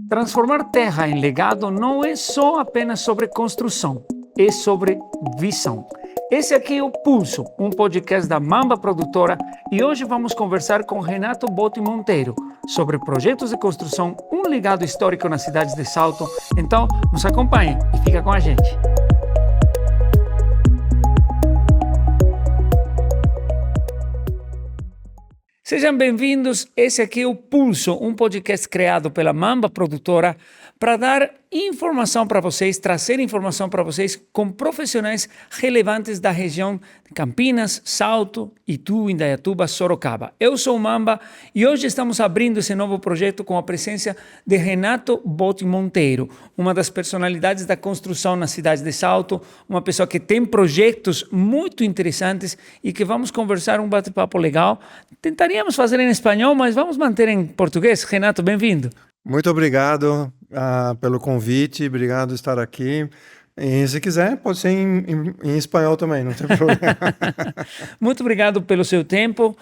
Transformar terra em legado não é só apenas sobre construção, é sobre visão. Esse aqui é o Pulso, um podcast da Mamba Produtora, e hoje vamos conversar com Renato Botti Monteiro sobre projetos de construção, um legado histórico nas cidades de Salto. Então, nos acompanhem e fica com a gente. Sejam bem-vindos, esse aqui é o Pulso, um podcast criado pela Mamba Produtora para dar informação para vocês, trazer informação para vocês com profissionais relevantes da região de Campinas, Salto, Itu, Indaiatuba, Sorocaba. Eu sou o Mamba e hoje estamos abrindo esse novo projeto com a presença de Renato Botti Monteiro, uma das personalidades da construção na cidade de Salto, uma pessoa que tem projetos muito interessantes e que vamos conversar um bate-papo legal. Tentaríamos fazer em espanhol, mas vamos manter em português. Renato, bem-vindo. Muito obrigado pelo convite, obrigado por estar aqui. E se quiser, pode ser em espanhol também, não tem problema. Muito obrigado pelo seu tempo.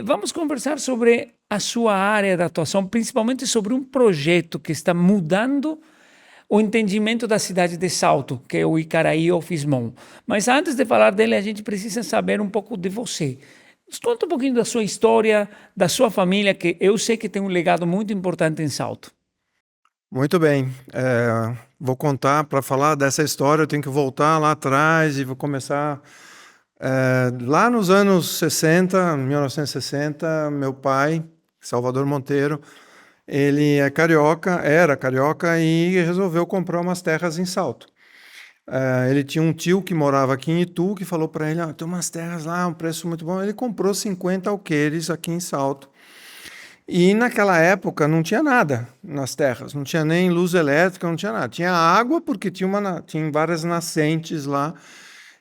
Vamos conversar sobre a sua área de atuação, principalmente sobre um projeto que está mudando o entendimento da cidade de Salto, que é o Icaraí ou Fismon. Mas antes de falar dele, a gente precisa saber um pouco de você. Nos conta um pouquinho da sua história, da sua família, que eu sei que tem um legado muito importante em Salto. Muito bem, vou contar, para falar dessa história, eu tenho que voltar lá atrás e vou começar lá nos anos 60, 1960, meu pai, Salvador Monteiro, ele era carioca e resolveu comprar umas terras em Salto. Ele tinha um tio que morava aqui em Itu, que falou para ele, tem umas terras lá, um preço muito bom. Ele comprou 50 alqueires aqui em Salto. E naquela época não tinha nada nas terras, não tinha nem luz elétrica, não tinha nada. Tinha água, porque tinha várias nascentes lá.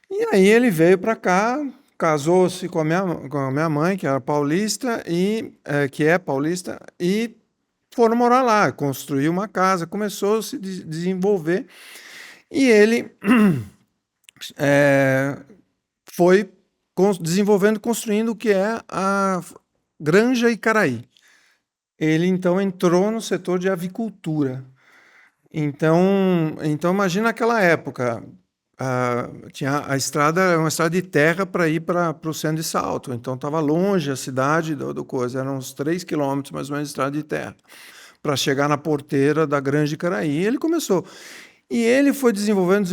E aí ele veio para cá, casou-se com a minha mãe, que era paulista, que é paulista, e foram morar lá, construiu uma casa, começou a se desenvolver. E ele foi desenvolvendo, construindo o que é a Granja Icaraí. Ele, então, entrou no setor de avicultura. Então imagina aquela época, tinha a estrada, era uma estrada de terra para ir para o centro de Salto. Então, estava longe a cidade do coisa, eram uns 3 quilômetros, mais ou menos, de estrada de terra, para chegar na porteira da Granja Icaraí. E ele começou. E ele foi desenvolvendo,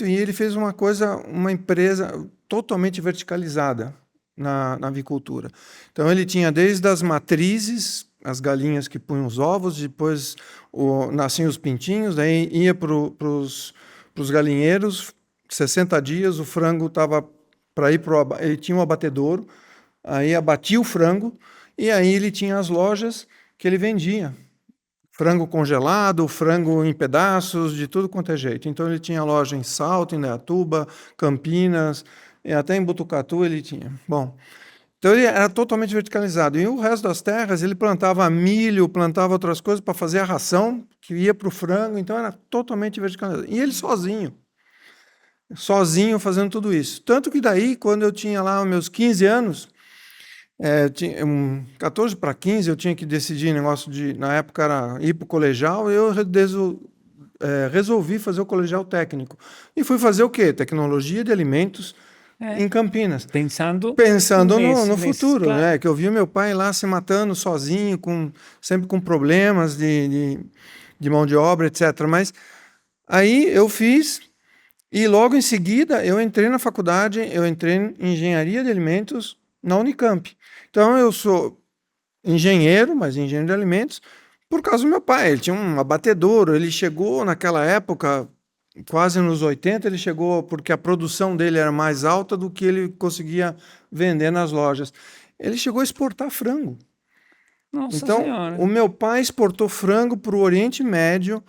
e ele fez uma empresa totalmente verticalizada na avicultura. Então, ele tinha desde as matrizes, as galinhas que punham os ovos, depois nasciam os pintinhos, daí ia para os galinheiros, 60 dias, o frango estava para ir ele tinha um abatedouro, aí abatia o frango, e aí ele tinha as lojas que ele vendia. Frango congelado, frango em pedaços, de tudo quanto é jeito. Então ele tinha loja em Salto, em Indaiatuba, Campinas, e até em Botucatu ele tinha. Bom, então ele era totalmente verticalizado. E o resto das terras ele plantava milho, plantava outras coisas para fazer a ração que ia para o frango, então era totalmente verticalizado. E ele sozinho fazendo tudo isso. Tanto que daí, quando eu tinha lá meus 15 anos, 14 para 15, eu tinha que decidir na época era ir para o colegial, eu resolvi fazer o colegial técnico. E fui fazer o quê? Tecnologia de alimentos em Campinas. Pensando no futuro, claro. Né? Que eu via meu pai lá se matando sozinho, sempre com problemas de mão de obra, etc. Mas aí eu fiz, e logo em seguida eu entrei na faculdade, eu entrei em engenharia de alimentos na Unicamp. Então eu sou engenheiro, mas engenheiro de alimentos, por causa do meu pai. Ele tinha um abatedouro, ele chegou naquela época, quase nos 80, ele chegou porque a produção dele era mais alta do que ele conseguia vender nas lojas. Ele chegou a exportar frango. Nossa então, Senhora. O meu pai exportou frango para o Oriente Médio,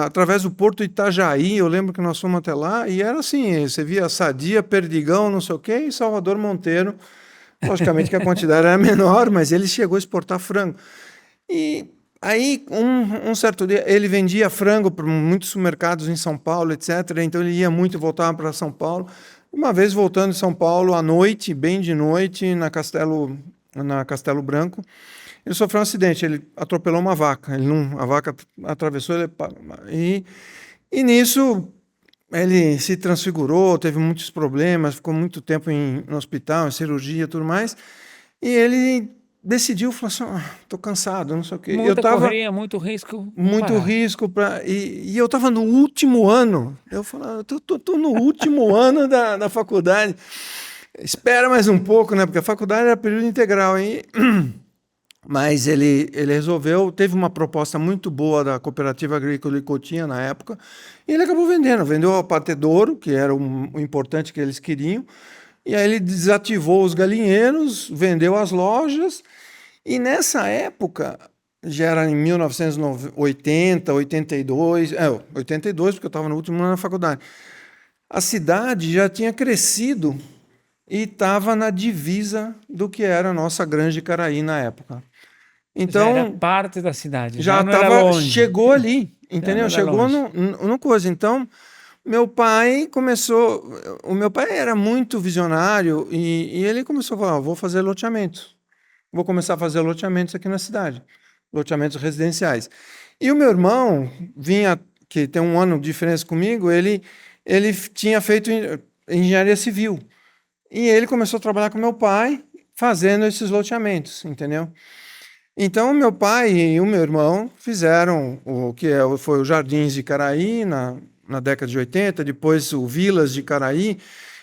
através do Porto Itajaí. Eu lembro que nós fomos até lá, e era assim, você via Sadia, Perdigão, não sei o quê, e Salvador Monteiro. Logicamente que a quantidade era menor, mas ele chegou a exportar frango. E aí, um certo dia, ele vendia frango para muitos supermercados em São Paulo, etc. Então ele ia muito, voltava para São Paulo. Uma vez voltando de São Paulo, à noite, bem de noite, na Castelo Branco, ele sofreu um acidente, ele atropelou uma vaca, a vaca atravessou ele, e nisso ele se transfigurou, teve muitos problemas, ficou muito tempo no hospital, em cirurgia e tudo mais, e ele decidiu, falou assim, tô cansado, não sei o quê. Muita correria, muito risco. Muito risco, e eu estava no último ano, eu falei, tô no último ano da faculdade, espera mais um pouco, né, porque a faculdade era período integral, mas ele resolveu, teve uma proposta muito boa da Cooperativa Agrícola de Cotinha na época, e ele acabou vendeu ao abatedouro, que era o importante que eles queriam, e aí ele desativou os galinheiros, vendeu as lojas, e nessa época, já era em 1980, 82, 82, porque eu estava no último ano da faculdade, a cidade já tinha crescido e estava na divisa do que era a nossa Grande Caraí na época. Então, já era parte da cidade, já não era longe. chegou ali, entendeu? Chegou no coisa. Então, meu pai começou... O meu pai era muito visionário e ele começou a falar, vou fazer loteamentos. Vou começar a fazer loteamentos aqui na cidade. Loteamentos residenciais. E o meu irmão que tem um ano de diferença comigo, ele tinha feito engenharia civil. E ele começou a trabalhar com meu pai, fazendo esses loteamentos, entendeu? Então, meu pai e o meu irmão fizeram o que foi o Jardins de Caraí na década de 80, depois o Vilas de Caraí,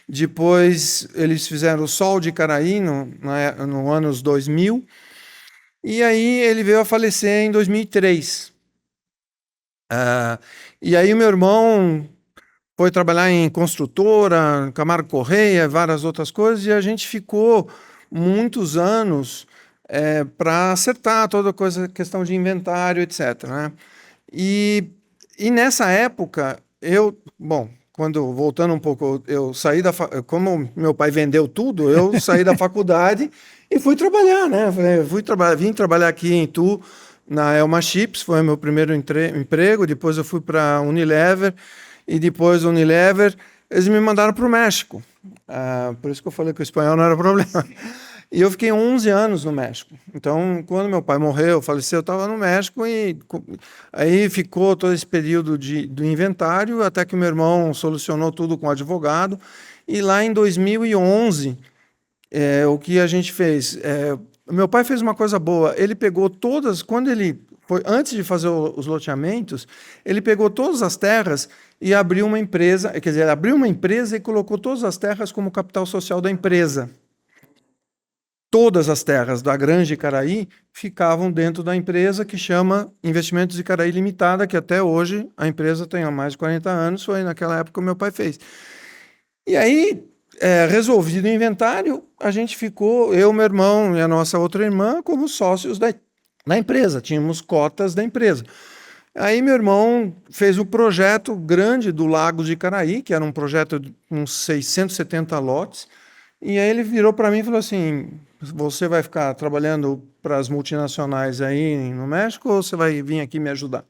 depois eles fizeram o Sol de Caraí no anos 2000, e aí ele veio a falecer em 2003. E aí o meu irmão foi trabalhar em construtora, Camargo Correia, várias outras coisas, e a gente ficou muitos anos para acertar toda questão de inventário, etc. Né? E nessa época, voltando um pouco, eu saí como meu pai vendeu tudo, eu saí da faculdade e fui trabalhar, né? Vim trabalhar aqui em Itu, na Elma Chips, foi o meu primeiro emprego, depois eu fui para a Unilever, e depois da Unilever, eles me mandaram para o México. Por isso que eu falei que o espanhol não era problema. E eu fiquei 11 anos no México. Então, quando meu pai morreu, faleceu, eu estava no México e aí ficou todo esse período do inventário, até que meu irmão solucionou tudo com o advogado. E lá em 2011, o que a gente fez? Meu pai fez uma coisa boa. Ele pegou antes de fazer os loteamentos, ele pegou todas as terras e abriu uma empresa, quer dizer, ele abriu uma empresa e colocou todas as terras como capital social da empresa. Todas as terras da Grande Caraí ficavam dentro da empresa que chama Investimentos de Caraí Limitada, que até hoje a empresa tem há mais de 40 anos, foi naquela época que o meu pai fez. E aí, resolvido o inventário, a gente ficou, eu, meu irmão e a nossa outra irmã, como sócios da empresa, tínhamos cotas da empresa. Aí meu irmão fez um projeto grande do Lagos de Caraí, que era um projeto de uns 670 lotes, e aí ele virou para mim e falou assim, você vai ficar trabalhando para as multinacionais aí no México ou você vai vir aqui me ajudar?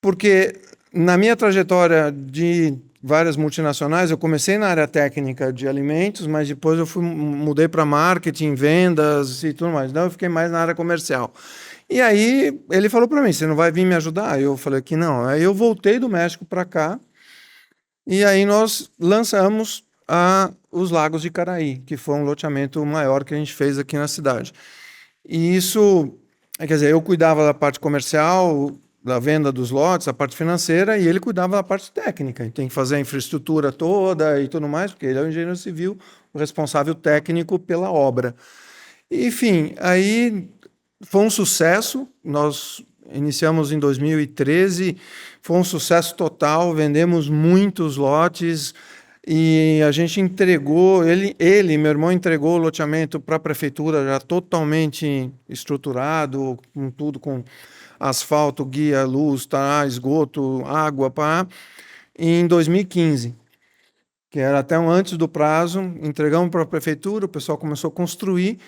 Porque na minha trajetória de várias multinacionais, eu comecei na área técnica de alimentos, mas depois eu mudei para marketing, vendas e tudo mais. Então eu fiquei mais na área comercial. E aí ele falou para mim, você não vai vir me ajudar? Eu falei que não. Aí eu voltei do México para cá e aí nós lançamos os Lagos de Caraí, que foi um loteamento maior que a gente fez aqui na cidade. E isso, quer dizer, eu cuidava da parte comercial, da venda dos lotes, a parte financeira, e ele cuidava da parte técnica. E tem que fazer a infraestrutura toda e tudo mais, porque ele é o engenheiro civil, o responsável técnico pela obra. Enfim, aí foi um sucesso, nós iniciamos em 2013, foi um sucesso total, vendemos muitos lotes e a gente entregou, meu irmão entregou o loteamento para a prefeitura já totalmente estruturado, com tudo, com asfalto, guia, luz, esgoto, água, em 2015. Que era até antes do prazo, entregamos para a prefeitura, o pessoal começou a construir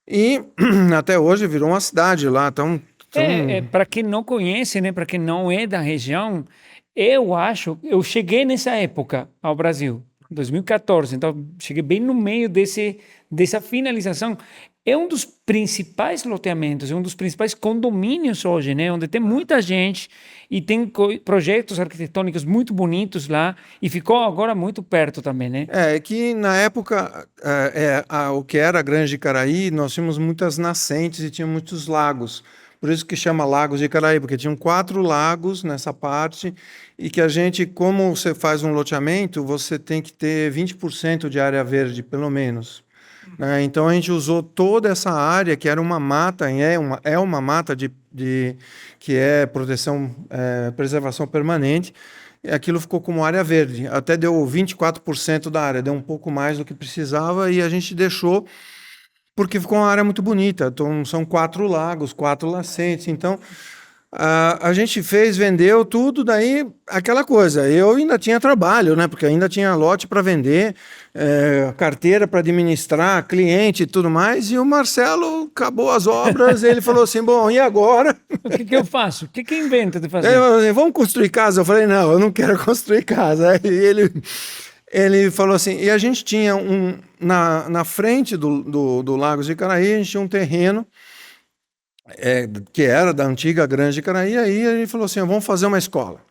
e até hoje virou uma cidade lá. Para quem não conhece, né, para quem não é da região, eu cheguei nessa época ao Brasil, 2014, então cheguei bem no meio dessa finalização. é um dos principais loteamentos, é um dos principais condomínios hoje, né? Onde tem muita gente e tem projetos arquitetônicos muito bonitos lá e ficou agora muito perto também, né? É que na época, o que era a Grande Icaraí, nós tínhamos muitas nascentes e tinha muitos lagos. Por isso que chama Lagos de Icaraí, porque tinham 4 lagos nessa parte e que a gente, como você faz um loteamento, você tem que ter 20% de área verde, pelo menos. Né? Então a gente usou toda essa área que era uma mata, é uma mata que é proteção, preservação permanente, e aquilo ficou como área verde. Até deu 24% da área, deu um pouco mais do que precisava e a gente deixou porque ficou uma área muito bonita. Então são 4 lagos, 4 nascentes. Então a gente fez, vendeu tudo, daí aquela coisa. Eu ainda tinha trabalho, né? Porque ainda tinha lote para vender, carteira para administrar, cliente e tudo mais. E o Marcelo acabou as obras, ele falou assim: bom, e agora? O que eu faço? O que inventa de fazer? Ele falou assim, vamos construir casa? Eu falei: não, eu não quero construir casa. Aí ele falou assim, e a gente tinha na frente do Lagos de Icaraí, a gente tinha um terreno que era da antiga Grande Icaraí, aí ele falou assim, vamos fazer uma escola.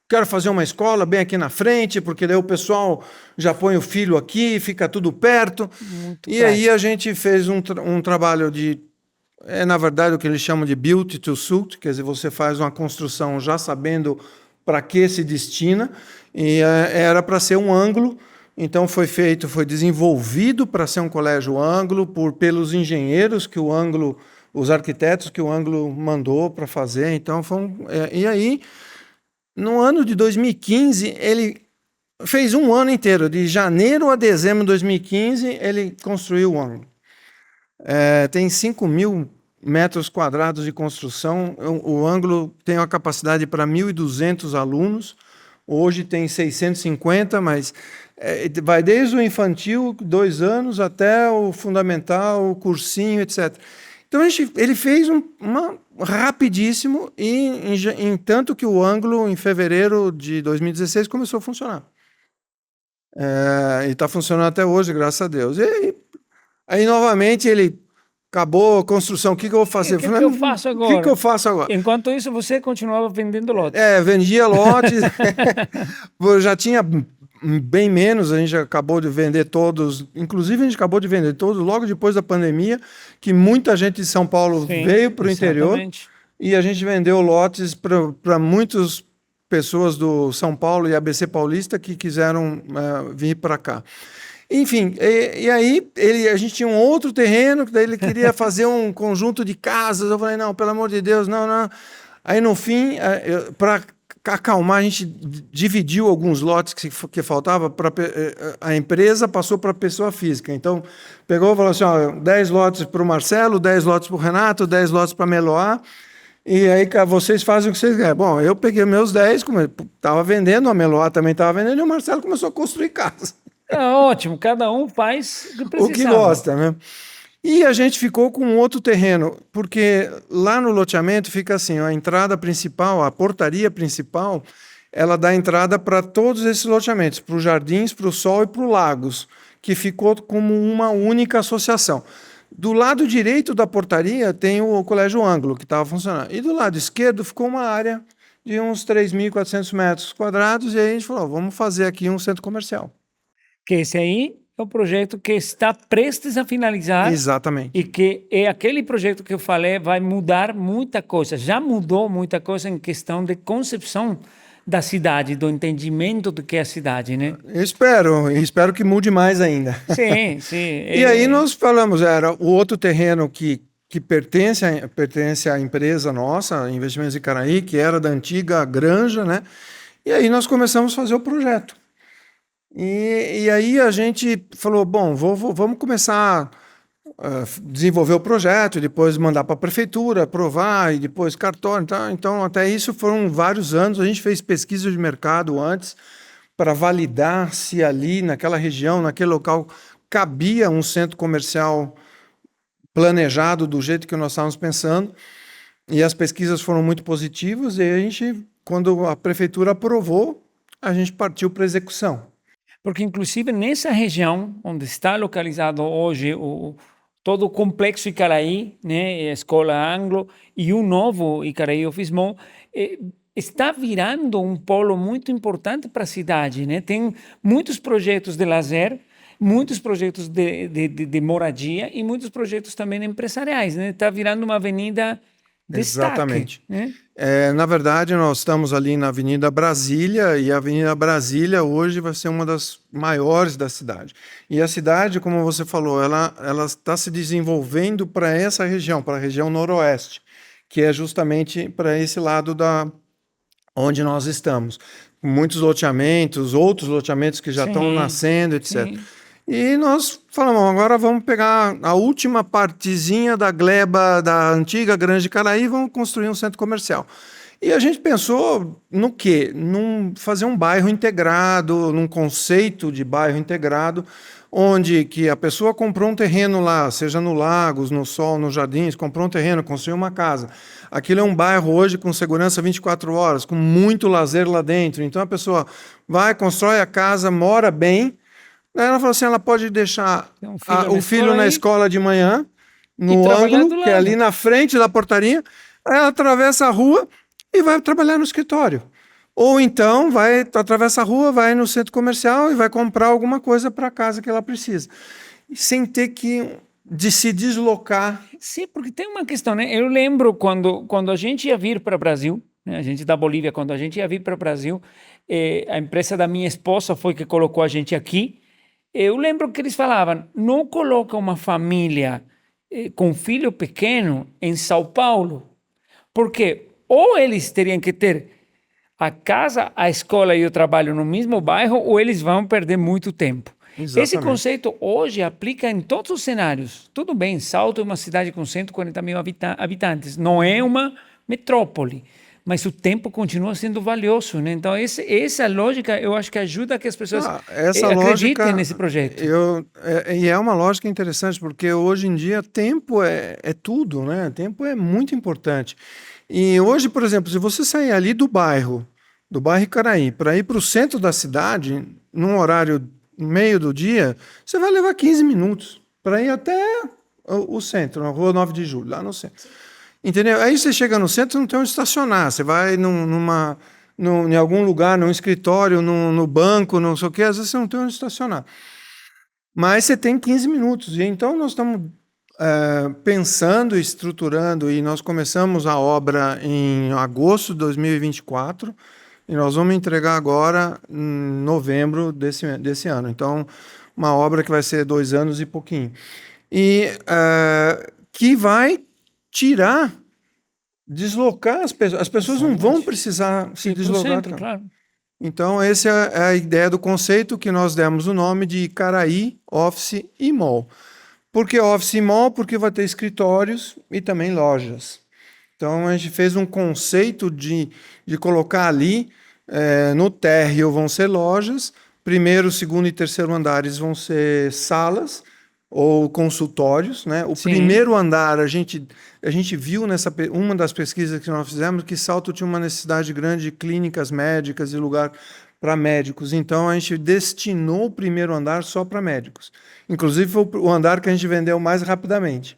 Quero fazer uma escola bem aqui na frente, porque daí o pessoal já põe o filho aqui, fica tudo perto. Muito E prático. aí a gente fez um trabalho na verdade, o que eles chamam de build to suit, quer dizer, você faz uma construção já sabendo para que se destina, e era para ser um ângulo, então foi desenvolvido para ser um colégio ângulo pelos engenheiros que o ângulo, os arquitetos que o ângulo mandou para fazer. Então e aí, no ano de 2015, ele fez um ano inteiro, de janeiro a dezembro de 2015, ele construiu o ângulo. Tem 5.000 metros quadrados de construção. O ângulo tem uma capacidade para 1.200 alunos. Hoje tem 650, mas vai desde o infantil, 2 anos, até o fundamental, o cursinho, etc. Então ele fez rapidíssimo, em tanto que o ângulo, em fevereiro de 2016, começou a funcionar. E está funcionando até hoje, graças a Deus. Aí, novamente, ele acabou a construção. O que eu vou fazer? O que eu faço agora? O que eu faço agora? Enquanto isso, você continuava vendendo lotes. Vendia lotes. Já tinha bem menos, a gente acabou de vender todos. Inclusive, a gente acabou de vender todos logo depois da pandemia, que muita gente de São Paulo veio para o interior. E a gente vendeu lotes para muitas pessoas do São Paulo e ABC Paulista que quiseram vir para cá. Enfim, e aí a gente tinha um outro terreno, que daí ele queria fazer um conjunto de casas. Eu falei, não, pelo amor de Deus, não. Aí no fim, para acalmar, a gente dividiu alguns lotes que faltava, a empresa passou para a pessoa física. Então, pegou e falou assim, 10 lotes para o Marcelo, 10 lotes para o Renato, 10 lotes para a Meloá, e aí vocês fazem o que vocês querem. Bom, eu peguei meus 10, estava vendendo, a Meloá também estava vendendo, e o Marcelo começou a construir casa. Ótimo, cada um faz o que gosta, né? E a gente ficou com outro terreno, porque lá no loteamento fica assim, a entrada principal, a portaria principal, ela dá entrada para todos esses loteamentos, para os Jardins, para o Sol e para o Lagos, que ficou como uma única associação. Do lado direito da portaria tem o Colégio Ângulo, que estava funcionando, e do lado esquerdo ficou uma área de uns 3.400 metros quadrados, e aí a gente falou, vamos fazer aqui um centro comercial. Que esse aí é o projeto que está prestes a finalizar. Exatamente. E que é aquele projeto que eu falei, vai mudar muita coisa. Já mudou muita coisa em questão de concepção da cidade, do entendimento do que é a cidade, né? Espero que mude mais ainda. Sim. E aí nós falamos, era o outro terreno que pertence à empresa nossa, Investimentos Icaraí, que era da antiga Granja, né? E aí nós começamos a fazer o projeto. E aí a gente falou, bom, vamos começar a desenvolver o projeto, depois mandar para a prefeitura, aprovar, e depois cartório. Então, até isso foram vários anos. A gente fez pesquisa de mercado antes para validar se ali, naquela região, naquele local, cabia um centro comercial planejado do jeito que nós estávamos pensando. E as pesquisas foram muito positivas. E a gente, quando a prefeitura aprovou, a gente partiu para a execução. Porque, inclusive, nessa região onde está localizado hoje todo o complexo Icaraí, né, a escola anglo, e um novo Icaraí Office Mall, está virando um polo muito importante para a cidade, né? Tem muitos projetos de lazer, muitos projetos de moradia e muitos projetos também empresariais, né? Está virando uma avenida destaque, Exatamente. né? Na verdade, nós estamos ali na Avenida Brasília, e a Avenida Brasília hoje vai ser uma das maiores da cidade. E a cidade, como você falou, ela está se desenvolvendo para essa região, para a região noroeste, que é justamente para esse lado onde nós estamos. Muitos loteamentos, outros loteamentos que já estão Sim, nascendo, etc. sim. E nós falamos, agora vamos pegar a última partezinha da gleba da antiga Grande Caraí e vamos construir um centro comercial. E a gente pensou no quê? Fazer um bairro integrado, num conceito de bairro integrado, onde que a pessoa comprou um terreno lá, seja no Lagos, no Sol, nos Jardins, comprou um terreno, construiu uma casa. Aquilo é um bairro hoje com segurança 24 horas, com muito lazer lá dentro. Então a pessoa vai, constrói a casa, mora bem. Daí ela falou assim, ela pode deixar Tem um filho o filho na escola de manhã, e no trabalhar do ângulo, que é lado. ali na frente da portaria, aí ela atravessa a rua e vai trabalhar no escritório. Ou então atravessa a rua, vai no centro comercial e vai comprar alguma coisa para a casa que ela precisa. Sem ter de se deslocar. Sim, porque tem uma questão, né? Eu lembro quando a gente ia vir para o Brasil, né? A gente da Bolívia, quando a gente ia vir para o Brasil, a empresa da minha esposa foi que colocou a gente aqui. Eu lembro que eles falavam, não coloca uma família com filho pequeno em São Paulo, porque ou eles teriam que ter a casa, a escola e o trabalho no mesmo bairro, ou eles vão perder muito tempo. Esse Exatamente. conceito hoje aplica em todos os cenários. Tudo bem, Salto é uma cidade com 140 mil habitantes, não é uma metrópole, mas o tempo continua sendo valioso, né? Então, essa lógica eu acho que ajuda que as pessoas Essa acreditem lógica, nesse projeto. e é uma lógica interessante, porque hoje em dia tempo é tudo, né? Tempo é muito importante. E hoje, por exemplo, se você sair ali do bairro Icaraí, para ir para o centro da cidade, num horário meio do dia, você vai levar 15 minutos para ir até o centro, na Rua 9 de Julho, lá no centro. Entendeu? Aí você chega no centro, não tem onde estacionar. Você vai em algum lugar, num escritório, no banco, não sei o quê, às vezes você não tem onde estacionar. Mas você tem 15 minutos. E então nós estamos pensando, estruturando, e nós começamos a obra em agosto de 2024, e nós vamos entregar agora em novembro desse ano. Então, uma obra que vai ser 2 anos e pouquinho. E que vai deslocar as pessoas. As pessoas não vão precisar se deslocar. Centro, claro. Então, essa é a ideia do conceito que nós demos o nome de Icaraí Office e Mall. Por que Office e Mall? Porque vai ter escritórios e também lojas. Então, a gente fez um conceito de colocar ali, no térreo vão ser lojas, primeiro, segundo e terceiro andares vão ser salas ou consultórios, né? O primeiro andar, a gente viu uma das pesquisas que nós fizemos que Salto tinha uma necessidade grande de clínicas médicas e lugar para médicos. Então, a gente destinou o primeiro andar só para médicos. Inclusive, foi o andar que a gente vendeu mais rapidamente.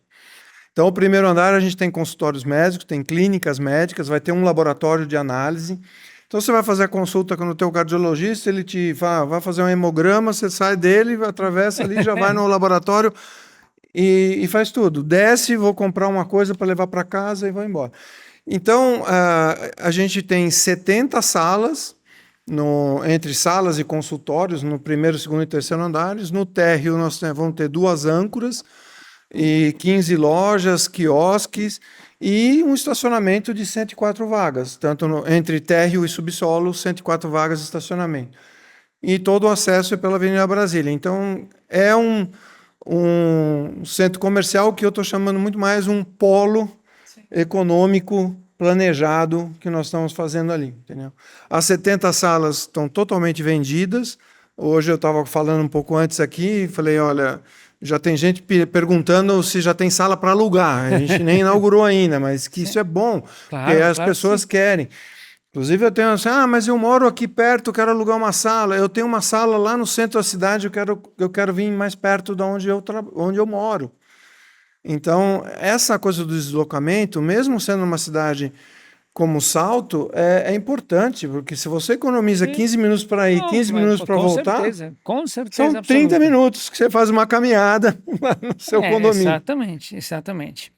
Então, o primeiro andar a gente tem consultórios médicos, tem clínicas médicas, vai ter um laboratório de análise. Então, você vai fazer a consulta com o teu cardiologista, ele te vai fazer um hemograma, você sai dele, atravessa ali, já vai no laboratório e faz tudo. Desce, vou comprar uma coisa para levar para casa e vou embora. Então, a gente tem 70 salas, entre salas e consultórios, no primeiro, segundo e terceiro andares. No térreo, nós vamos ter 2 âncoras, e 15 lojas, quiosques e um estacionamento de 104 vagas, tanto entre térreo e subsolo, 104 vagas de estacionamento. E todo o acesso é pela Avenida Brasília. Então, é um centro comercial que eu estou chamando muito mais um polo econômico planejado que nós estamos fazendo ali, entendeu? As 70 salas estão totalmente vendidas. Hoje eu estava falando um pouco antes aqui, falei, olha, já tem gente perguntando se já tem sala para alugar. A gente nem inaugurou ainda, mas que isso é bom, Claro, porque as claro, pessoas sim. querem. Inclusive eu tenho assim, mas eu moro aqui perto, quero alugar uma sala. Eu tenho uma sala lá no centro da cidade, eu quero vir mais perto de onde eu moro. Então, essa coisa do deslocamento, mesmo sendo uma cidade como Salto, é importante, porque se você economiza 15 minutos para ir, Não, 15 minutos para voltar, com são certeza 30 absoluta. minutos que você faz uma caminhada lá no seu condomínio. Exatamente, exatamente.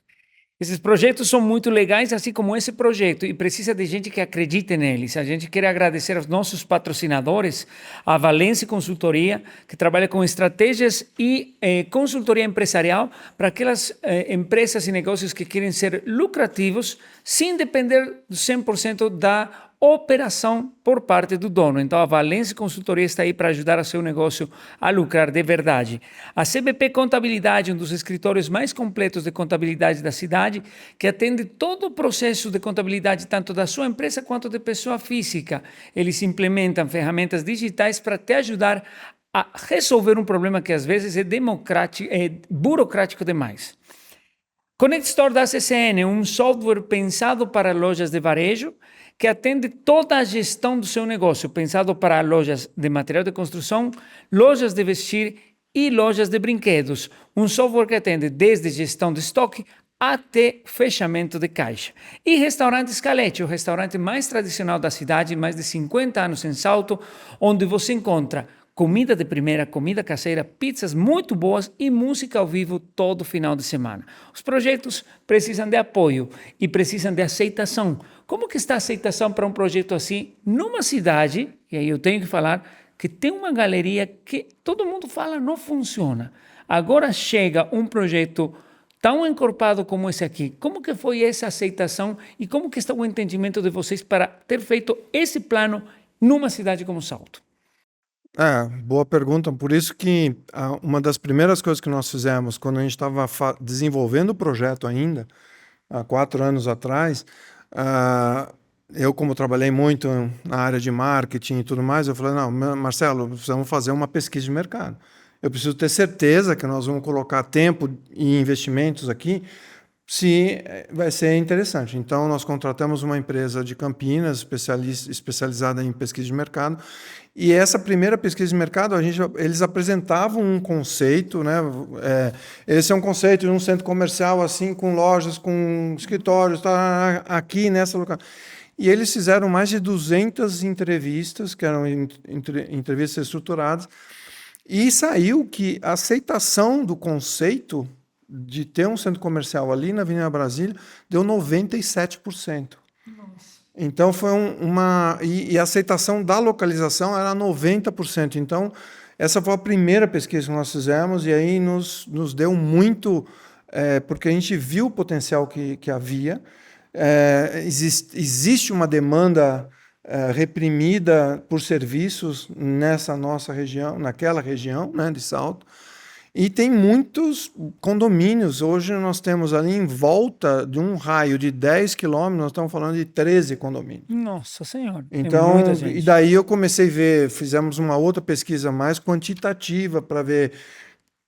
Esses projetos são muito legais, assim como esse projeto, e precisa de gente que acredite neles. A gente quer agradecer aos nossos patrocinadores, a Valence Consultoria, que trabalha com estratégias e consultoria empresarial para aquelas empresas e negócios que querem ser lucrativos, sem depender 100% da operação por parte do dono. Então, a Valence Consultoria está aí para ajudar o seu negócio a lucrar de verdade. A CBP Contabilidade, um dos escritórios mais completos de contabilidade da cidade, que atende todo o processo de contabilidade, tanto da sua empresa quanto de pessoa física. Eles implementam ferramentas digitais para te ajudar a resolver um problema que às vezes é burocrático demais. Connect Store da CCN, um software pensado para lojas de varejo, que atende toda a gestão do seu negócio, pensado para lojas de material de construção, lojas de vestir e lojas de brinquedos. Um software que atende desde gestão de estoque até fechamento de caixa. E Restaurante Scaletti, o restaurante mais tradicional da cidade, mais de 50 anos em Salto, onde você encontra comida de primeira, comida caseira, pizzas muito boas e música ao vivo todo final de semana. Os projetos precisam de apoio e precisam de aceitação. Como que está a aceitação para um projeto assim numa cidade, e aí eu tenho que falar, que tem uma galeria que todo mundo fala não funciona. Agora chega um projeto tão encorpado como esse aqui. Como que foi essa aceitação e como que está o entendimento de vocês para ter feito esse plano numa cidade como Salto? Boa pergunta. Por isso que uma das primeiras coisas que nós fizemos quando a gente estava desenvolvendo o projeto ainda, há 4 anos atrás, eu, como trabalhei muito na área de marketing e tudo mais, eu falei, não, Marcelo, precisamos fazer uma pesquisa de mercado. Eu preciso ter certeza que nós vamos colocar tempo e investimentos aqui se vai ser interessante. Então, nós contratamos uma empresa de Campinas, especializada em pesquisa de mercado, e essa primeira pesquisa de mercado, eles apresentavam um conceito, né? Esse é um conceito de um centro comercial, assim, com lojas, com escritórios, tá, aqui nessa local. E eles fizeram mais de 200 entrevistas, que eram entrevistas estruturadas, e saiu que a aceitação do conceito de ter um centro comercial ali na Avenida Brasília deu 97%. Nossa. Então foi e a aceitação da localização era 90%. Então essa foi a primeira pesquisa que nós fizemos e aí nos deu muito, porque a gente viu o potencial que havia. Existe uma demanda reprimida por serviços nessa nossa região, naquela região, né, de Salto. E tem muitos condomínios. Hoje nós temos ali em volta de um raio de 10 quilômetros, nós estamos falando de 13 condomínios. Nossa Senhora. Então, e daí eu comecei a ver, fizemos uma outra pesquisa mais quantitativa para ver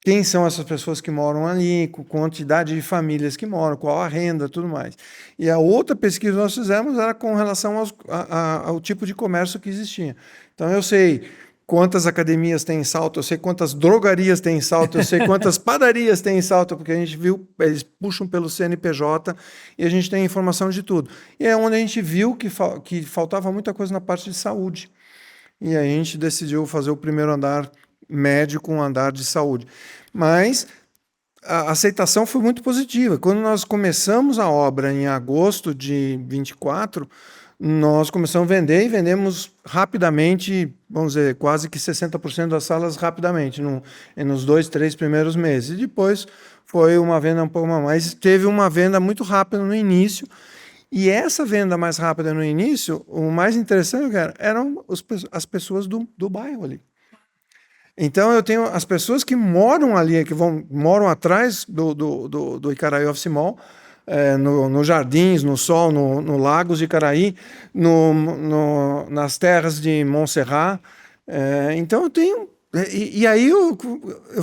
quem são essas pessoas que moram ali, quantidade de famílias que moram, qual a renda, tudo mais. E a outra pesquisa que nós fizemos era com relação ao tipo de comércio que existia. Então eu sei quantas academias tem em Salto, eu sei quantas drogarias tem em Salto, eu sei quantas padarias tem em Salto, porque a gente viu, eles puxam pelo CNPJ e a gente tem informação de tudo. E é onde a gente viu que faltava muita coisa na parte de saúde. E aí a gente decidiu fazer o primeiro andar médio com um andar de saúde. Mas a aceitação foi muito positiva. Quando nós começamos a obra em agosto de 24, nós começamos a vender e vendemos rapidamente, vamos dizer, quase que 60% das salas rapidamente, nos 2, 3 primeiros meses. E depois foi uma venda um pouco mais, teve uma venda muito rápida no início. E essa venda mais rápida no início, o mais interessante eram as pessoas do bairro ali. Então eu tenho as pessoas que moram ali, moram atrás do Icaraí Office Mall, no Jardins, no Sol, no Lagos de Icaraí, nas terras de Montserrat. Então eu tenho... E aí eu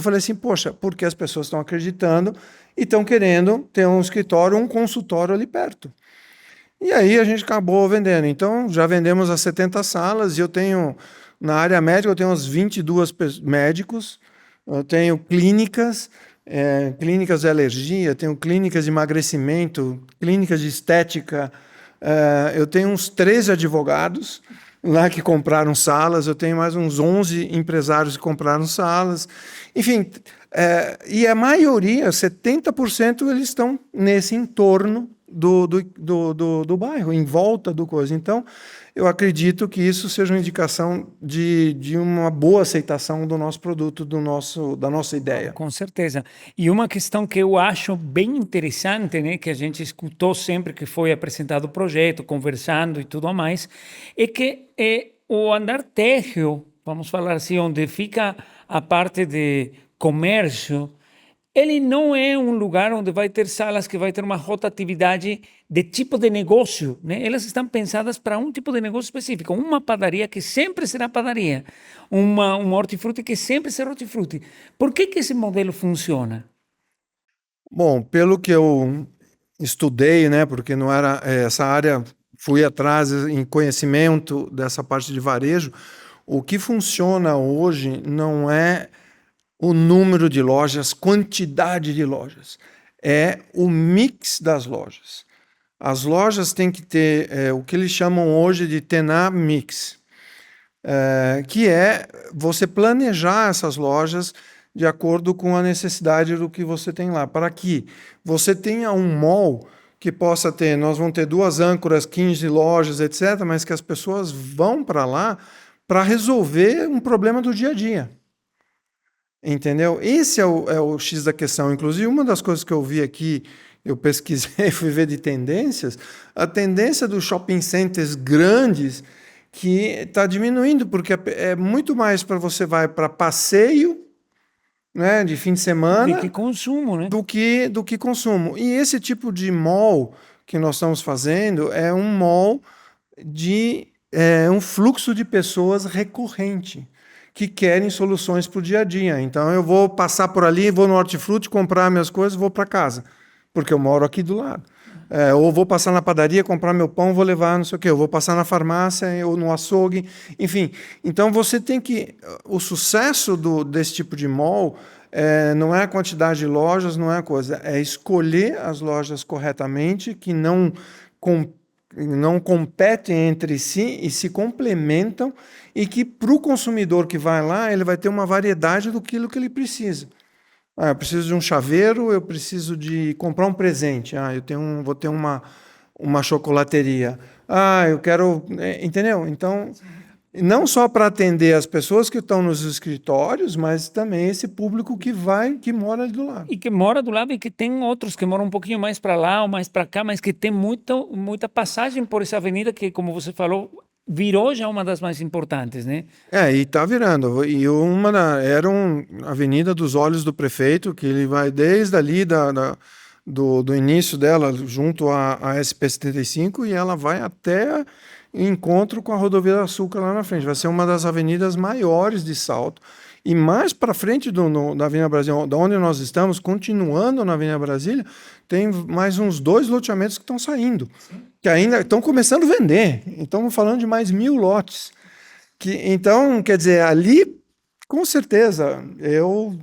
falei assim, poxa, porque as pessoas estão acreditando e estão querendo ter um escritório, um consultório ali perto. E aí a gente acabou vendendo. Então já vendemos as 70 salas e eu tenho... Na área médica eu tenho uns 22 médicos, eu tenho clínicas, clínicas de alergia, tenho clínicas de emagrecimento, clínicas de estética. Eu tenho uns 13 advogados lá que compraram salas, eu tenho mais uns 11 empresários que compraram salas. Enfim, e a maioria, 70%, eles estão nesse entorno do bairro, em volta do coisa. Então, eu acredito que isso seja uma indicação de uma boa aceitação do nosso produto, da nossa ideia. Com certeza. E uma questão que eu acho bem interessante, né, que a gente escutou sempre que foi apresentado o projeto, conversando e tudo mais, é que o andar térreo, vamos falar assim, onde fica a parte de comércio, ele não é um lugar onde vai ter salas que vai ter uma rotatividade de tipo de negócio, né? Elas estão pensadas para um tipo de negócio específico. Uma padaria que sempre será padaria, um hortifruti que sempre será hortifruti. Por que esse modelo funciona? Bom, pelo que eu estudei, né, porque não era essa área, fui atrás em conhecimento dessa parte de varejo, o que funciona hoje não é o número de lojas, quantidade de lojas. É o mix das lojas. As lojas têm que ter o que eles chamam hoje de TENA Mix, que é você planejar essas lojas de acordo com a necessidade do que você tem lá, para que você tenha um mall que possa ter, nós vamos ter 2 âncoras, 15 lojas, etc., mas que as pessoas vão para lá para resolver um problema do dia a dia. Entendeu? Esse é o X da questão. Inclusive, uma das coisas que eu vi aqui, eu pesquisei, fui ver de tendências, a tendência dos shopping centers grandes que está diminuindo, porque é muito mais para você vai para passeio, né, de fim de semana, De que consumo, né? do que consumo. E esse tipo de mall que nós estamos fazendo é um mall de um fluxo de pessoas recorrente, que querem soluções para o dia a dia. Então, eu vou passar por ali, vou no hortifruti, comprar minhas coisas, vou para casa, porque eu moro aqui do lado. Ou vou passar na padaria, comprar meu pão, vou levar não sei o quê. Eu vou passar na farmácia ou no açougue. Enfim, então você tem que... O sucesso desse tipo de mall não é a quantidade de lojas, não é a coisa. É escolher as lojas corretamente, que não competem entre si e se complementam, e que para o consumidor que vai lá, ele vai ter uma variedade do que ele precisa. Eu preciso de um chaveiro, eu preciso de comprar um presente. Vou ter uma chocolateria. Eu quero... Entendeu? Então, não só para atender as pessoas que estão nos escritórios, mas também esse público que mora ali do lado. E que mora do lado e que tem outros que moram um pouquinho mais para lá ou mais para cá, mas que tem muita passagem por essa avenida que, como você falou, virou já uma das mais importantes, né? E está virando. E era a Avenida dos Olhos do Prefeito, que ele vai desde ali do início dela, junto à SP-75, e ela vai até encontro com a Rodovia do Açúcar lá na frente. Vai ser uma das avenidas maiores de Salto. E mais para frente da Avenida Brasília, da onde nós estamos, continuando na Avenida Brasília, tem mais uns 2 loteamentos que estão saindo. Sim. Que ainda estão começando a vender. Estamos falando de mais 1.000 lotes. Então, quer dizer, ali, com certeza, eu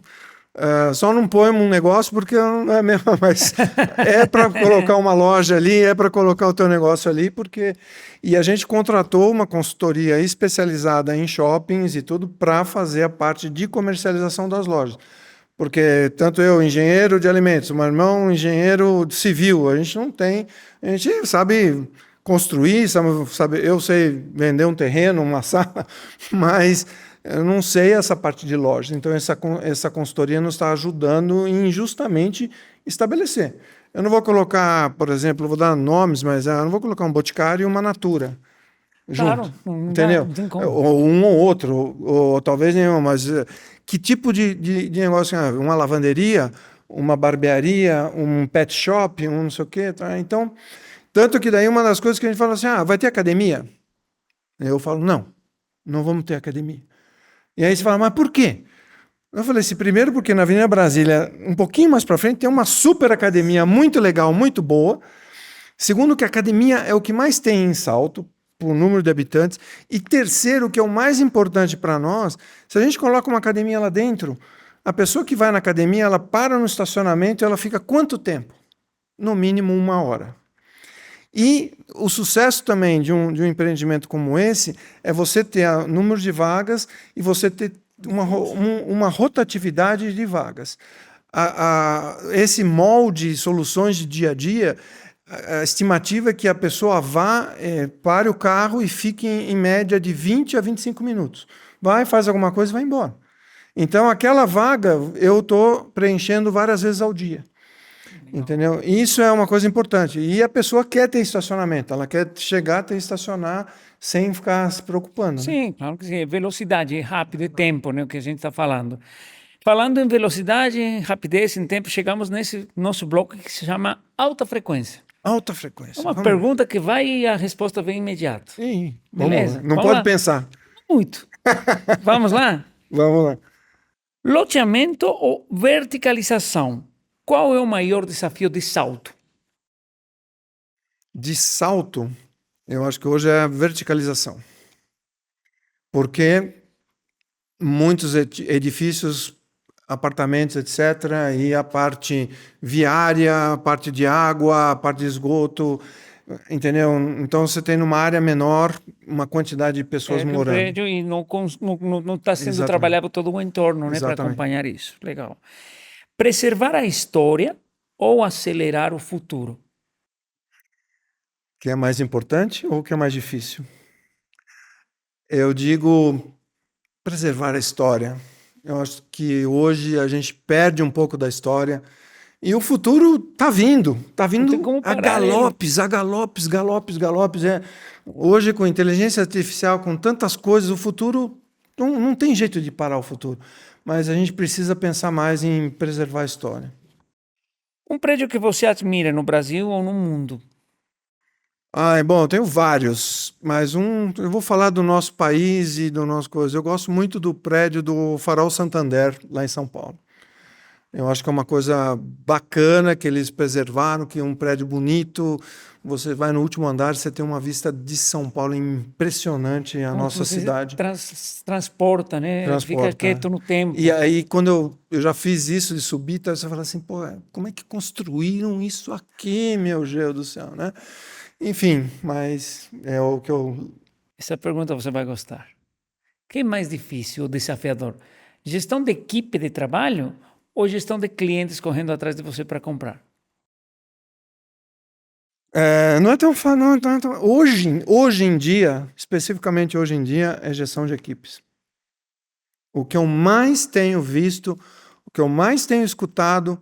só não ponho um negócio porque não é mesmo, mas é para colocar uma loja ali, é para colocar o teu negócio ali, porque... E a gente contratou uma consultoria especializada em shoppings e tudo para fazer a parte de comercialização das lojas. Porque tanto eu, engenheiro de alimentos, o meu irmão, engenheiro civil, a gente sabe construir, eu sei vender um terreno, uma sala, mas eu não sei essa parte de loja. Então, essa consultoria nos está ajudando em justamente estabelecer. Eu não vou colocar, por exemplo, vou dar nomes, mas eu não vou colocar um Boticário e uma Natura junto, claro, entendeu? Não tem como. Ou um ou outro, ou talvez nenhum, mas que tipo de negócio? Uma lavanderia, uma barbearia, um pet shop, um não sei o quê. Tá? Então, tanto que daí uma das coisas que a gente fala assim, vai ter academia? Eu falo, não vamos ter academia. E aí você fala, mas por quê? Eu falei assim, primeiro porque na Avenida Brasília, um pouquinho mais para frente, tem uma super academia muito legal, muito boa. Segundo que a academia é o que mais tem em Salto, por número de habitantes. E terceiro, que é o mais importante para nós, se a gente coloca uma academia lá dentro, A pessoa que vai na academia, ela para no estacionamento, ela fica quanto tempo? No mínimo 1 hora. E o sucesso também de um empreendimento como esse é você ter número de vagas e você ter uma rotatividade de vagas. Esse molde, soluções de dia a dia, a estimativa é que a pessoa vá, pare o carro e fique em média de 20 a 25 minutos. Vai, faz alguma coisa e vai embora. Então, aquela vaga eu estou preenchendo várias vezes ao dia. Entendeu? Isso é uma coisa importante. E a pessoa quer ter estacionamento, ela quer chegar, ter estacionar sem ficar se preocupando. Né? Sim, claro que sim. Velocidade, rápido e tempo, né? O que a gente está falando. Falando em velocidade, em rapidez, em tempo, chegamos nesse nosso bloco que se chama alta frequência. Alta frequência. Uma pergunta que vai e a resposta vem imediato. Sim, beleza? Não Vamos pode lá. pensar. Muito. Vamos lá? Vamos lá. Loteamento ou verticalização? Qual é o maior desafio de salto? De salto, eu acho que hoje é a verticalização. Porque muitos edifícios, apartamentos, etc., e a parte viária, a parte de água, a parte de esgoto, entendeu? Então você tem numa área menor uma quantidade de pessoas morando. Prédio e não está sendo trabalhado todo o entorno, né, para acompanhar isso. Legal. Preservar a história ou acelerar o futuro? O que é mais importante ou o que é mais difícil? Eu digo preservar a história. Eu acho que hoje a gente perde um pouco da história e o futuro está vindo a galopes, a galopes, galopes, galopes. Hoje, com inteligência artificial, com tantas coisas, o futuro não tem jeito de parar o futuro. Mas a gente precisa pensar mais em preservar a história. Um prédio que você admira no Brasil ou no mundo? Bom, eu tenho vários, mas eu vou falar do nosso país e do nosso coisa. Eu gosto muito do prédio do Farol Santander, lá em São Paulo. Eu acho que é uma coisa bacana que eles preservaram, que é um prédio bonito. Você vai no último andar, você tem uma vista de São Paulo impressionante, a nossa cidade. Transporta, né? Transporta. Fica quieto no tempo. E aí, quando eu já fiz isso de subir, você fala assim, pô, como é que construíram isso aqui, meu Deus do céu, né? Enfim, mas é o que eu... Essa pergunta você vai gostar. O que é mais difícil ou desafiador? Gestão de equipe de trabalho ou gestão de clientes correndo atrás de você para comprar? Não é tão fácil. Hoje em dia, especificamente hoje em dia, é gestão de equipes. O que eu mais tenho visto, o que eu mais tenho escutado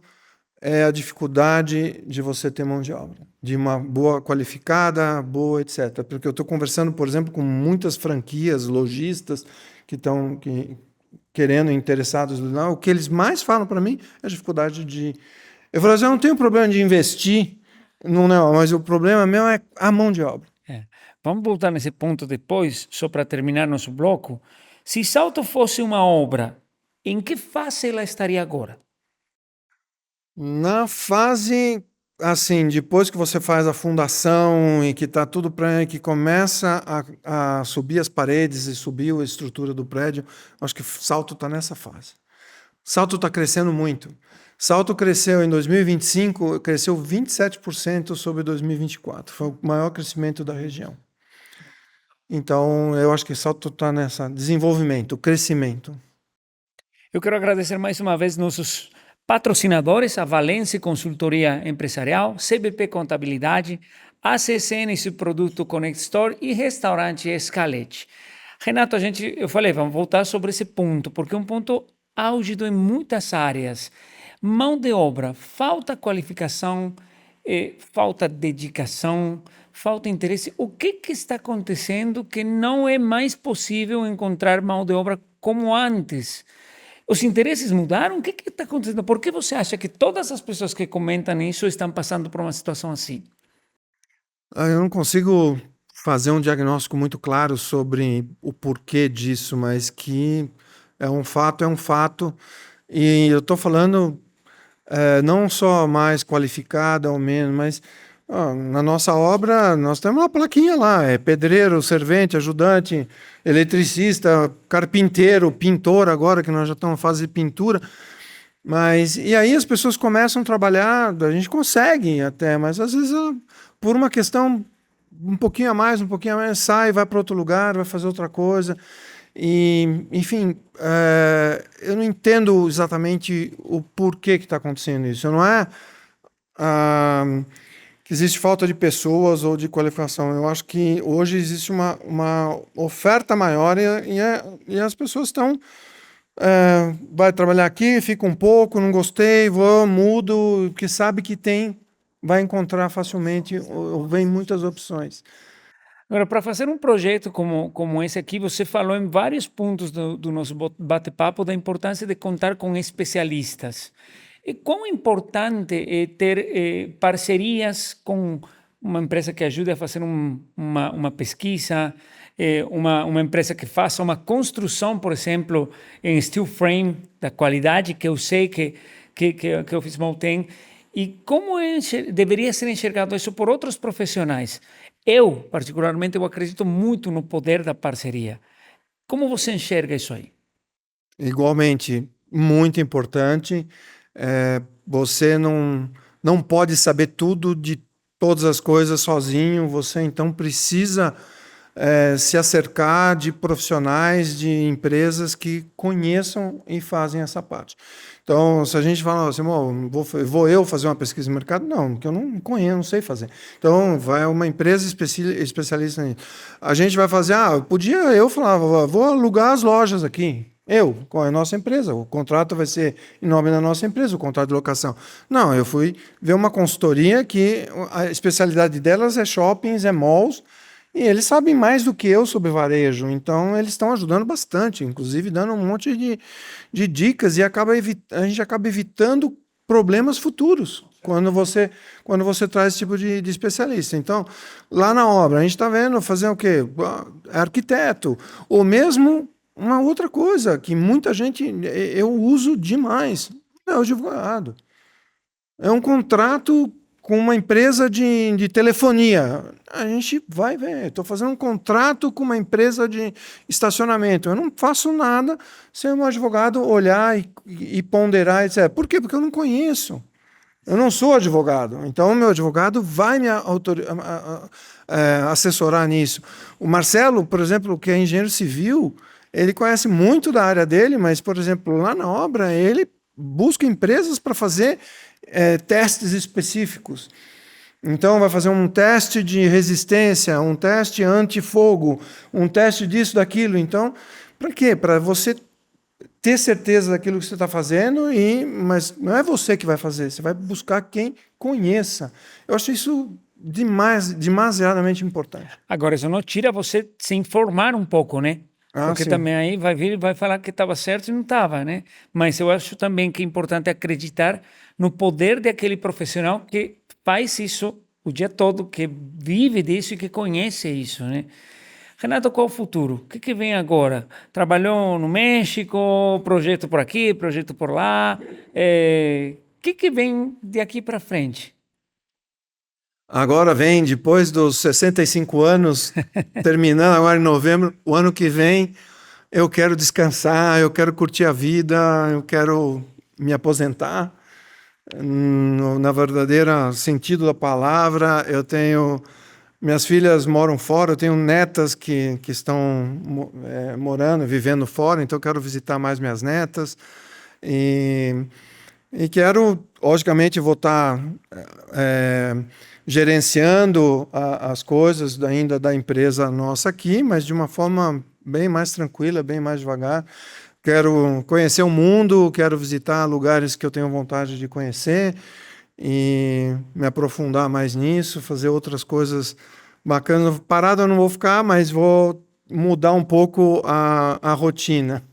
é a dificuldade de você ter mão de obra, de uma boa qualificada, boa, etc. Porque eu estou conversando, por exemplo, com muitas franquias, lojistas que estão querendo, interessados. O que eles mais falam para mim é a dificuldade de... Eu falo assim, eu não tenho problema de investir, não, mas o problema meu é a mão de obra. Vamos voltar nesse ponto depois, só para terminar nosso bloco. Se Salto fosse uma obra, em que fase ela estaria agora? Na fase, assim, depois que você faz a fundação e que está tudo para que começa a subir as paredes e subir a estrutura do prédio, acho que Salto está nessa fase. Salto está crescendo muito. Salto cresceu em 2025, cresceu 27% sobre 2024. Foi o maior crescimento da região. Então, eu acho que Salto está nessa desenvolvimento, crescimento. Eu quero agradecer mais uma vez nossos patrocinadores, a Valence Consultoria Empresarial, CBP Contabilidade, ACSN e seu produto Connect Store e Restaurante Escalete. Renato, eu falei, vamos voltar sobre esse ponto, porque é um ponto álgido em muitas áreas. Mão de obra, falta qualificação, falta dedicação, falta interesse. O que está acontecendo que não é mais possível encontrar mão de obra como antes? Os interesses mudaram? O que está acontecendo? Por que você acha que todas as pessoas que comentam isso estão passando por uma situação assim? Eu não consigo fazer um diagnóstico muito claro sobre o porquê disso, mas que é um fato. E eu estou falando não só mais qualificada ou menos, mas Na nossa obra, nós temos uma plaquinha lá, é pedreiro, servente, ajudante, eletricista, carpinteiro, pintor agora, que nós já estamos na fase de pintura. Mas, e aí as pessoas começam a trabalhar, a gente consegue até, mas às vezes por uma questão um pouquinho a mais, sai, vai para outro lugar, vai fazer outra coisa. E, enfim, eu não entendo exatamente o porquê que está acontecendo isso. Não é que existe falta de pessoas ou de qualificação. Eu acho que hoje existe uma oferta maior e as pessoas estão. Vai trabalhar aqui, fica um pouco, não gostei, vou, mudo, porque sabe que vai encontrar facilmente, ou vem muitas opções. Agora, para fazer um projeto como esse aqui, você falou em vários pontos do nosso bate-papo da importância de contar com especialistas. E quão importante é ter parcerias com uma empresa que ajude a fazer uma pesquisa, uma empresa que faça uma construção, por exemplo, em steel frame, da qualidade que eu sei que o Fismol tem, e como deveria ser enxergado isso por outros profissionais. Eu, particularmente, eu acredito muito no poder da parceria. Como você enxerga isso aí? Igualmente, muito importante. Você não pode saber tudo de todas as coisas sozinho, você então precisa se acercar de profissionais, de empresas que conheçam e fazem essa parte. Então, se a gente fala assim, vou eu fazer uma pesquisa de mercado? Não, porque eu não conheço, não sei fazer. Então, vai uma empresa especialista nisso. A gente vai fazer, eu falava, vou alugar as lojas aqui. Com a nossa empresa, o contrato vai ser em nome da nossa empresa, o contrato de locação. Não, eu fui ver uma consultoria que a especialidade delas é shoppings, é malls, e eles sabem mais do que eu sobre varejo, então eles estão ajudando bastante, inclusive dando um monte de dicas e a gente acaba evitando problemas futuros quando você traz esse tipo de especialista. Então, lá na obra, a gente está vendo fazer o quê? Arquiteto, ou mesmo uma outra coisa que muita gente, eu uso demais, é o advogado. É um contrato com uma empresa de telefonia. A gente vai ver. Estou fazendo um contrato com uma empresa de estacionamento. Eu não faço nada sem um advogado olhar e ponderar e dizer, por quê? Porque eu não conheço. Eu não sou advogado. Então, o meu advogado vai me assessorar nisso. O Marcelo, por exemplo, que é engenheiro civil, ele conhece muito da área dele, mas, por exemplo, lá na obra, ele busca empresas para fazer testes específicos. Então, vai fazer um teste de resistência, um teste anti-fogo, um teste disso, daquilo. Então, para quê? Para você ter certeza daquilo que você está fazendo, mas não é você que vai fazer, você vai buscar quem conheça. Eu acho isso demasiadamente importante. Agora, isso não tira você se informar um pouco, né? Porque Sim. também aí vai vir e vai falar que estava certo e não estava, né? Mas eu acho também que é importante acreditar no poder daquele profissional que faz isso o dia todo, que vive disso e que conhece isso, né? Renato, qual o futuro? O que vem agora? Trabalhou no México, projeto por aqui, projeto por lá. O que vem de aqui para frente? Agora vem, depois dos 65 anos, terminando agora em novembro, o ano que vem, eu quero descansar, eu quero curtir a vida, eu quero me aposentar. Na verdadeira sentido da palavra, minhas filhas moram fora, eu tenho netas que estão morando, vivendo fora, então eu quero visitar mais minhas netas. E quero, logicamente, vou estar gerenciando as coisas ainda da empresa nossa aqui, mas de uma forma bem mais tranquila, bem mais devagar. Quero conhecer o mundo, quero visitar lugares que eu tenho vontade de conhecer e me aprofundar mais nisso, fazer outras coisas bacanas. Parado eu não vou ficar, mas vou mudar um pouco a rotina.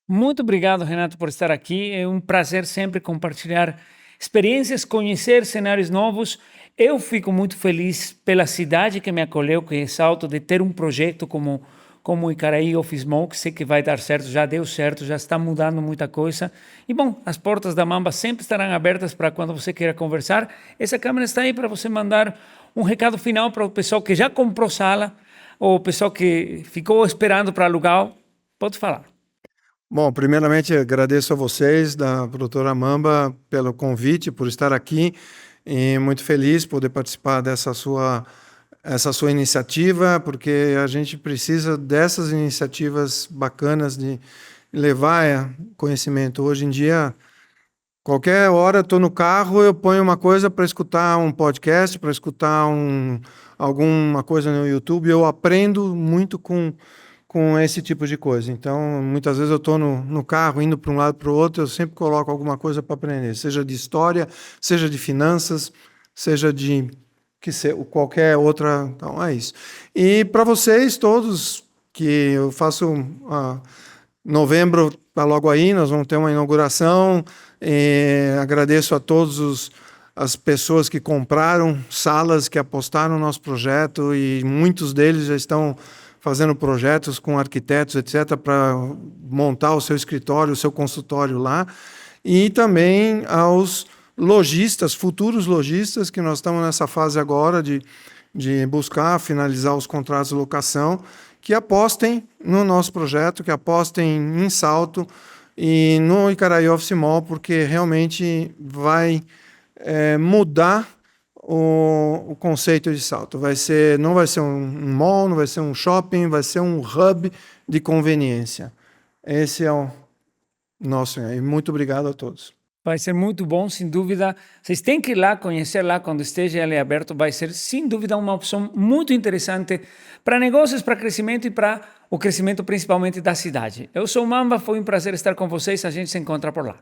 Muito obrigado, Renato, por estar aqui. É um prazer sempre compartilhar experiências, conhecer cenários novos. Eu fico muito feliz pela cidade que me acolheu, que é Salto, de ter um projeto como como o Icaraí Office Mall, que sei que vai dar certo, já deu certo, já está mudando muita coisa. E bom, as portas da Mamba sempre estarão abertas para quando você queira conversar. Essa câmera está aí para você mandar um recado final para o pessoal que já comprou sala, ou o pessoal que ficou esperando para alugar. Pode falar. Bom, primeiramente agradeço a vocês da produtora Mamba pelo convite, por estar aqui e muito feliz poder participar essa sua iniciativa, porque a gente precisa dessas iniciativas bacanas de levar conhecimento. Hoje em dia, qualquer hora estou no carro, eu ponho uma coisa para escutar um podcast, para escutar alguma coisa no YouTube, eu aprendo muito com esse tipo de coisa. Então, muitas vezes eu estou no carro, indo para um lado para o outro, eu sempre coloco alguma coisa para aprender, seja de história, seja de finanças, seja de qualquer outra. Então, é isso. E para vocês todos, que eu faço... novembro está logo aí, nós vamos ter uma inauguração. Agradeço a todos as pessoas que compraram salas, que apostaram no nosso projeto, e muitos deles já estão fazendo projetos com arquitetos, etc., para montar o seu escritório, o seu consultório lá. E também aos lojistas, futuros lojistas, que nós estamos nessa fase agora de buscar finalizar os contratos de locação, que apostem no nosso projeto, que apostem em Salto e no Icaraí Office Mall, porque realmente vai mudar o conceito de Salto. Não vai ser um mall, não vai ser um shopping, vai ser um hub de conveniência. Esse é o nosso. E muito obrigado a todos. Vai ser muito bom, sem dúvida. Vocês têm que ir lá, conhecer lá quando esteja ali aberto. Vai ser, sem dúvida, uma opção muito interessante para negócios, para crescimento e para o crescimento principalmente da cidade. Eu sou o Mamba, foi um prazer estar com vocês. A gente se encontra por lá.